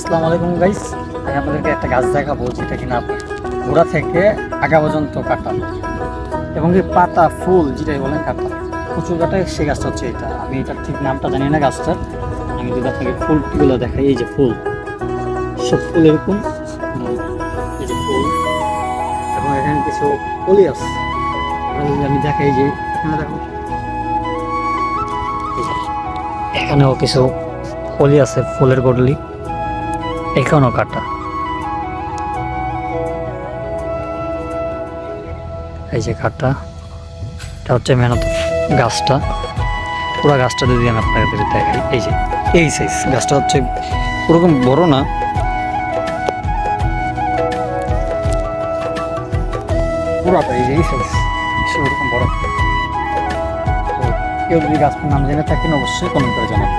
আসসালামু আলাইকুম গাইস, আমি আপনাদেরকে একটা গাছ দেখাবো যেটা কিনা গোড়া থেকে আগা পর্যন্ত কাটা এবং এই পাতা ফুল যেটাই বলেন কাটা প্রচুর কাটা। সেই গাছটা হচ্ছে এটা। আমি এটার ঠিক নামটা জানি না গাছটার। আমি যদি আপনাকে ফুলগুলো দেখাই, এই যে ফুল, সব ফুল এরকম, এই যে ফুল এবং এখানে কিছু কলি আছে। যদি আমি দেখাই, এই যে এখানে দেখো, এখানেও কিছু কলি আছে, ফুলের গডলি, এখানেও কাটা। এই যে কাটা, এটা হচ্ছে মেহনত গাছটা। পুরো গাছটা যদি আমি আপনাকে দেখাই, এই যে এই সাইজ গাছটা হচ্ছে ওরকম বড় না, পুরাটা এই যে এই সাইজ, ওরকম বড়। তো কেউ যদি গাছটার নাম জেনে থাকেন অবশ্যই কমেন্ট করে জানাবেন।